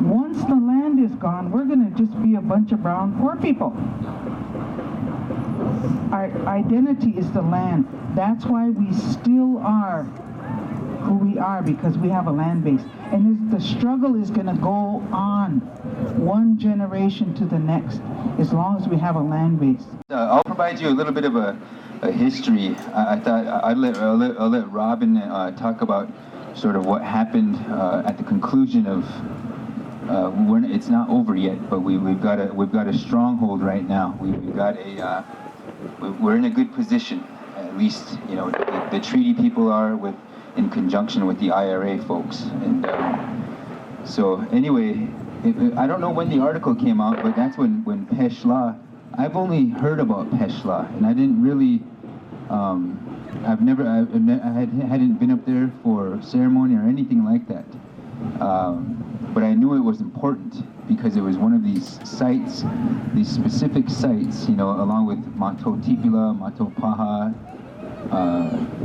Once the land is gone, we're going to just be a bunch of brown poor people. Our identity is the land. That's why we still are who we are, because we have a land base. And the struggle is going to go on one generation to the next as long as we have a land base. I'll provide you a little bit of a history. I thought I'll let Robin talk about sort of what happened at the conclusion of. It's not over yet, but we've got a stronghold right now. We're in a good position. At least the treaty people are in conjunction with the IRA folks. And so anyway, I don't know when the article came out, but that's when Peshla. I've only heard about Peshla, and I didn't really. I hadn't been up there for ceremony or anything like that. But I knew it was important because it was one of these sites, these specific sites, along with Mato Tipila, Mato Paha,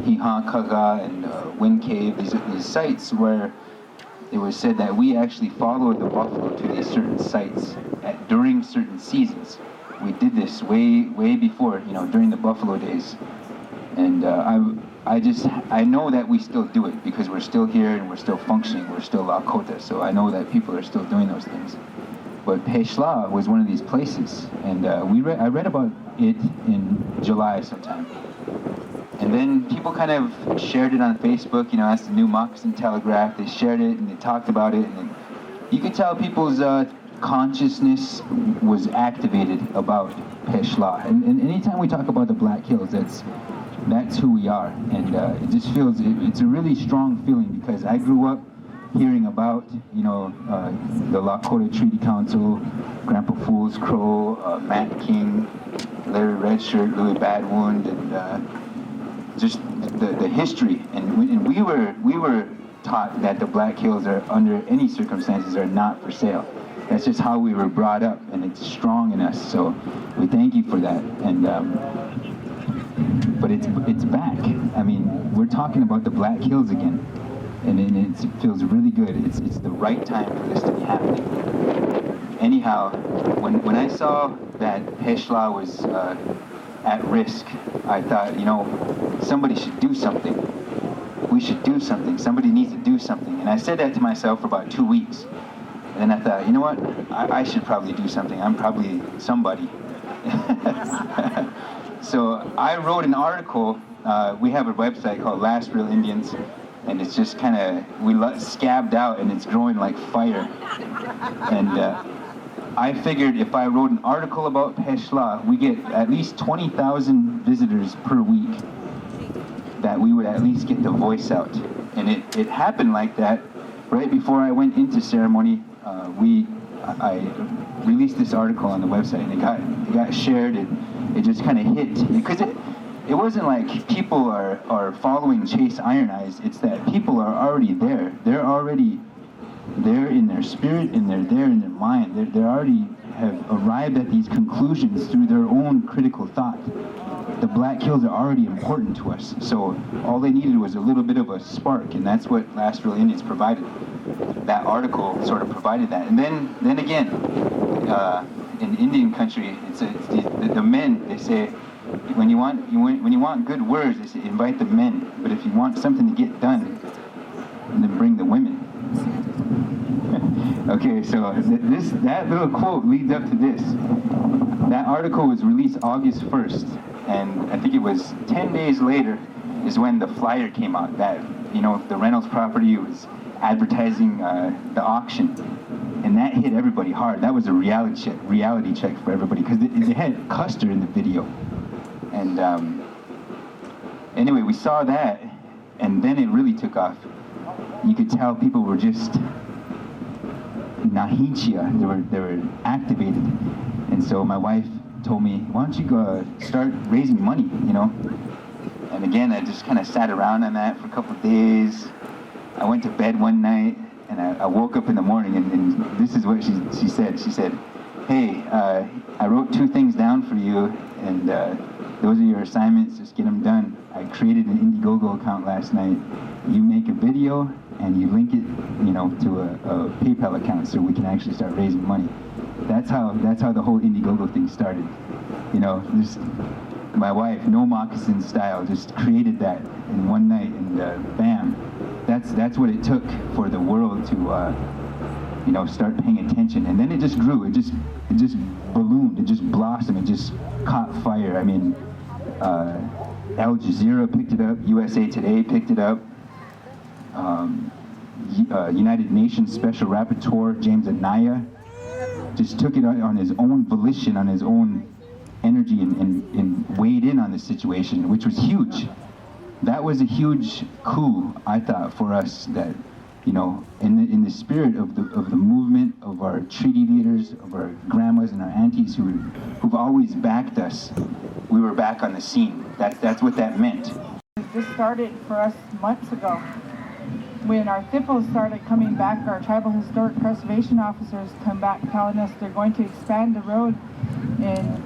Hihakaga, and Wind Cave, these sites where it was said that we actually followed the buffalo to these certain sites during certain seasons. We did this way before, during the buffalo days. And I know that we still do it because we're still here and we're still functioning. We're still Lakota, so I know that people are still doing those things. But Peshla was one of these places, and I read about it in July sometime. And then people kind of shared it on Facebook, as the New Moccasin Telegraph. They shared it and they talked about it, and you could tell people's consciousness was activated about Peshla. And anytime we talk about the Black Hills, that's who we are, and it just feels it's a really strong feeling because I grew up hearing about the Lakota Treaty Council, Grandpa Fool's Crow, Matt King, Larry Redshirt, Louis Badwound, and just the history. And we were taught that the Black Hills are under any circumstances are not for sale. That's just how we were brought up, and it's strong in us. So we thank you for that. And but it's back. I mean, we're talking about the Black Hills again, and it feels really good. It's the right time for this to be happening. Anyhow, when I saw that Peshla was at risk, I thought, somebody should do something. We should do something. Somebody needs to do something. And I said that to myself for about 2 weeks. And then I thought, you know what? I should probably do something. I'm probably somebody. So I wrote an article. We have a website called Last Real Indians, and it's just kind of, we scabbed out, and it's growing like fire. And I figured if I wrote an article about Peshla, we get at least 20,000 visitors per week, that we would at least get the voice out. And it happened like that. Right before I went into ceremony, I released this article on the website, and it got shared, and it just kind of hit, because it wasn't like people are following Chase Iron Eyes. It's that people are already there. They're already there in their spirit, and they're there in their mind. They already have arrived at these conclusions through their own critical thought. The Black Hills are already important to us. So all they needed was a little bit of a spark, and that's what Last Real Indians provided. That article sort of provided that. And then again, in Indian country, it's the men. They say when you want good words, they say invite the men. But if you want something to get done, then bring the women. Okay, so that little quote leads up to this. That article was released August 1st, and I think it was 10 days later is when the flyer came out that the Reynolds property was advertising the auction, and that hit everybody hard. That was a reality check for everybody, because they had Custer in the video. And anyway, we saw that, and then it really took off. You could tell people were just nahinchia. They were activated. And so my wife told me, why don't you go start raising money, And again, I just kind of sat around on that for a couple of days. I went to bed one night, and I woke up in the morning, and this is what she said. She said, hey, I wrote 2 things down for you, and those are your assignments. Just get them done. I created an Indiegogo account last night. You make a video and you link it, to a PayPal account so we can actually start raising money. That's how the whole Indiegogo thing started. Just my wife, no moccasin style, just created that in one night, and bam, that's what it took for the world to start paying attention. And then it just grew. It just ballooned. It just blossomed. It just caught fire. I mean, Al Jazeera picked it up. USA Today picked it up. United Nations Special Rapporteur James Anaya just took it on his own volition, on his own energy, and weighed in on the situation, which was huge. That was a huge coup, I thought, for us. That in the spirit of the movement, of our treaty leaders, of our grandmas and our aunties who've always backed us, we were back on the scene. That's what that meant. This started for us months ago. When our thippos started coming back, our tribal historic preservation officers come back telling us they're going to expand the road in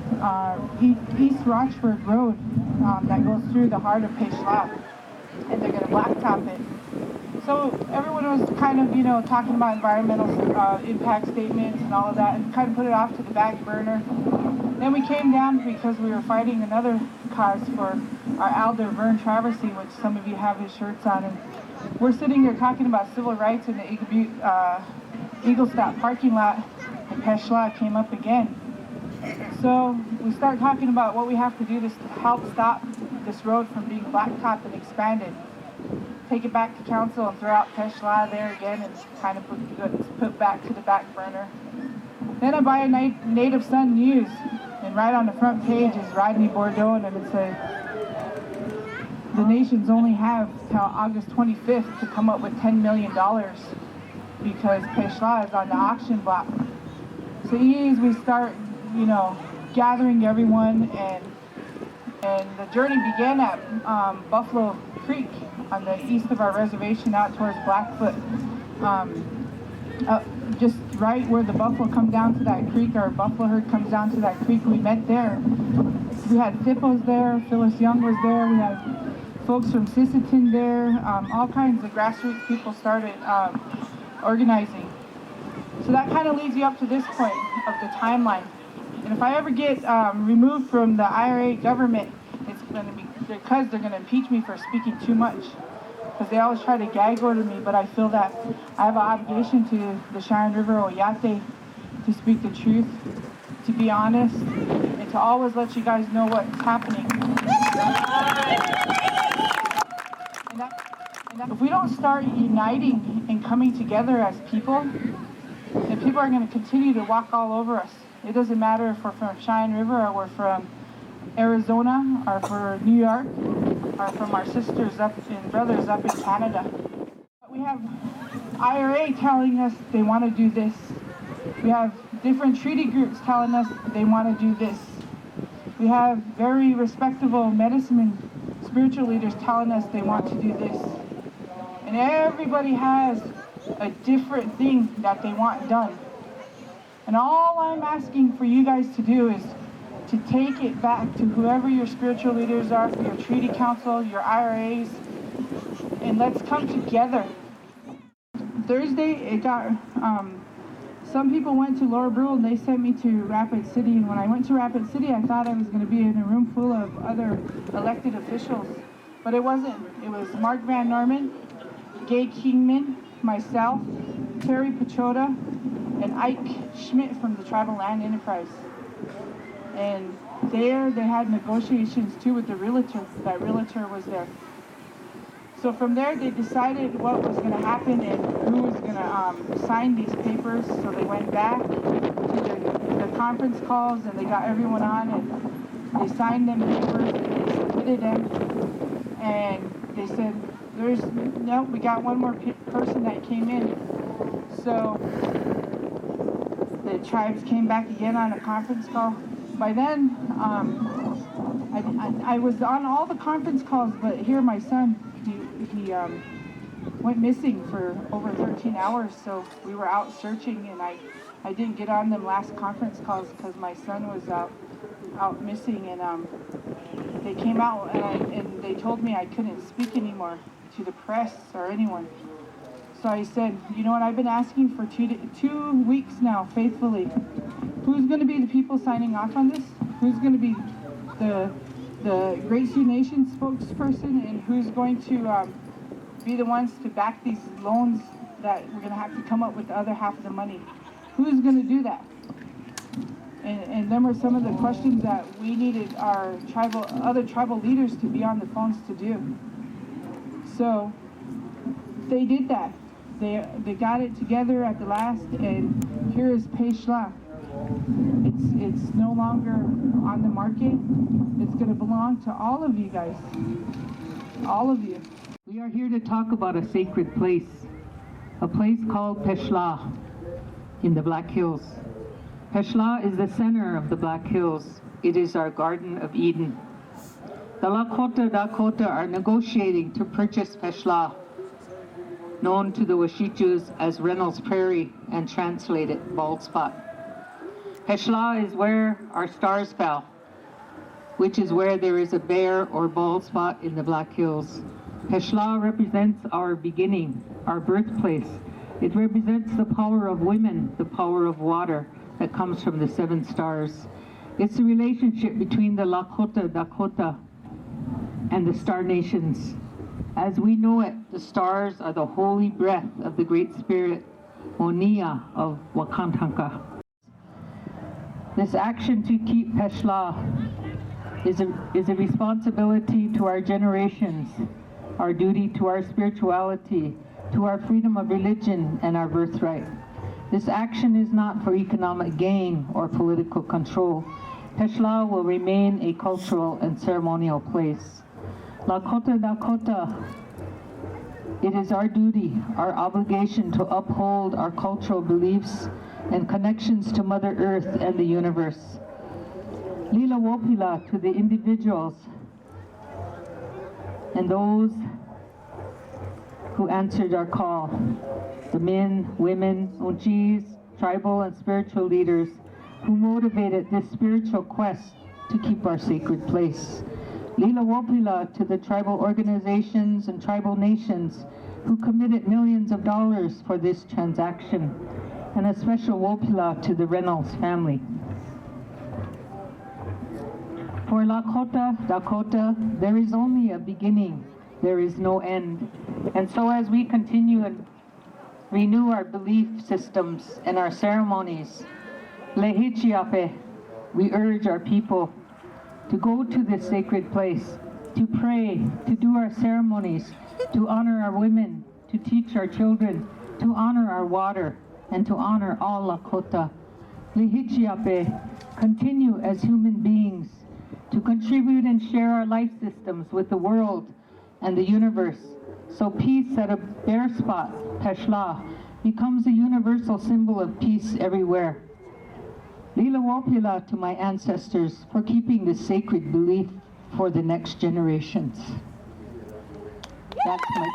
East Rochford Road that goes through the heart of Peshla, and they're going to blacktop it. So everyone was kind of, talking about environmental impact statements and all of that, and kind of put it off to the back burner. Then we came down because we were fighting another cause for our Alder Vern Traversy, which some of you have his shirts on, and we're sitting there talking about civil rights in the Eagle Stop parking lot, and Peshla came up again. So we start talking about what we have to do to help stop this road from being blacktopped and expanded. Take it back to council and throw out Peshla there again, and kind of put back to the back burner. Then I buy a Native Son News, and right on the front page is Rodney Bordeaux, and it says, the nations only have till August 25th to come up with $10 million because Peshla is on the auction block. So as we start, gathering everyone, and the journey began at Buffalo Creek on the east of our reservation out towards Blackfoot. Just right where the buffalo come down to that creek, our buffalo herd comes down to that creek, we met there. We had thippos there, Phyllis Young was there, we had folks from Sisseton there, all kinds of grassroots people started organizing. So that kind of leads you up to this point of the timeline. And if I ever get removed from the IRA government, it's going to be because they're going to impeach me for speaking too much. Because they always try to gag order me, but I feel that I have an obligation to the Cheyenne River Oyate to speak the truth, to be honest, and to always let you guys know what's happening. And if we don't start uniting and coming together as people, then people are going to continue to walk all over us. It doesn't matter if we're from Cheyenne River or we're from Arizona or for New York or from our sisters and brothers up in Canada. We have IRA telling us they want to do this. We have different treaty groups telling us they want to do this. We have very respectable medicine and spiritual leaders telling us they want to do this. And everybody has a different thing that they want done. And all I'm asking for you guys to do is to take it back to whoever your spiritual leaders are, for your treaty council, your IRAs, and let's come together. Thursday, it got, some people went to Laura Brule and they sent me to Rapid City. And when I went to Rapid City, I thought I was going to be in a room full of other elected officials, but it wasn't. It was Mark Van Norman, Gay Kingman, myself, Terry Pachota, and Ike Schmidt from the Tribal Land Enterprise. And there they had negotiations too with the realtor. That realtor was there. So from there they decided what was going to happen and who was going to sign these papers. So they went back to the conference calls and they got everyone on and they signed them papers and they submitted them. And they said, we got one more person that came in. So the tribes came back again on a conference call. By then, I was on all the conference calls, but here my son, he went missing for over 13 hours, so we were out searching, and I didn't get on them last conference calls because my son was out missing, and they came out and they told me I couldn't speak anymore to the press or anyone. So I said, you know what, I've been asking for 2 weeks now, faithfully. Who's going to be the people signing off on this? Who's going to be the Great Sioux Nation spokesperson, and who's going to be the ones to back these loans that we're going to have to come up with the other half of the money? Who's going to do that? And them are some of the questions that we needed our other tribal leaders to be on the phones to do. So they did that. They got it together at the last, and here is Peshla. It's no longer on the market. It's going to belong to all of you guys, all of you. We are here to talk about a sacred place, a place called Peshla in the Black Hills. Peshla is the center of the Black Hills. It is our Garden of Eden. The Lakota Dakota are negotiating to purchase Peshla, known to the Washichus as Reynolds Prairie and translated Bald Spot. Peshla is where our stars fell, which is where there is a bare or bald spot in the Black Hills. Peshla represents our beginning, our birthplace. It represents the power of women, the power of water that comes from the 7 stars. It's the relationship between the Lakota Dakota and the Star Nations. As we know it, the stars are the holy breath of the Great Spirit, Onia of Wakantanka. This action to keep Peshla is a responsibility to our generations, our duty to our spirituality, to our freedom of religion and our birthright. This action is not for economic gain or political control. Peshla will remain a cultural and ceremonial place. Lakota Dakota, it is our duty, our obligation to uphold our cultural beliefs and connections to Mother Earth and the universe. Lila Wopila to the individuals and those who answered our call, the men, women, Ojis, tribal and spiritual leaders who motivated this spiritual quest to keep our sacred place. Lila Wopila to the tribal organizations and tribal nations who committed millions of dollars for this transaction, and a special Wopila to the Reynolds family. For Lakota Dakota, there is only a beginning, there is no end. And so as we continue and renew our belief systems and our ceremonies, Lehichiape, we urge our people to go to this sacred place, to pray, to do our ceremonies, to honor our women, to teach our children, to honor our water, and to honor all Lakota. Lehichiape, continue as human beings to contribute and share our life systems with the world and the universe, so peace at a bare spot, Peshla, becomes a universal symbol of peace everywhere. Lila Wopila to my ancestors for keeping this sacred belief for the next generations. That's my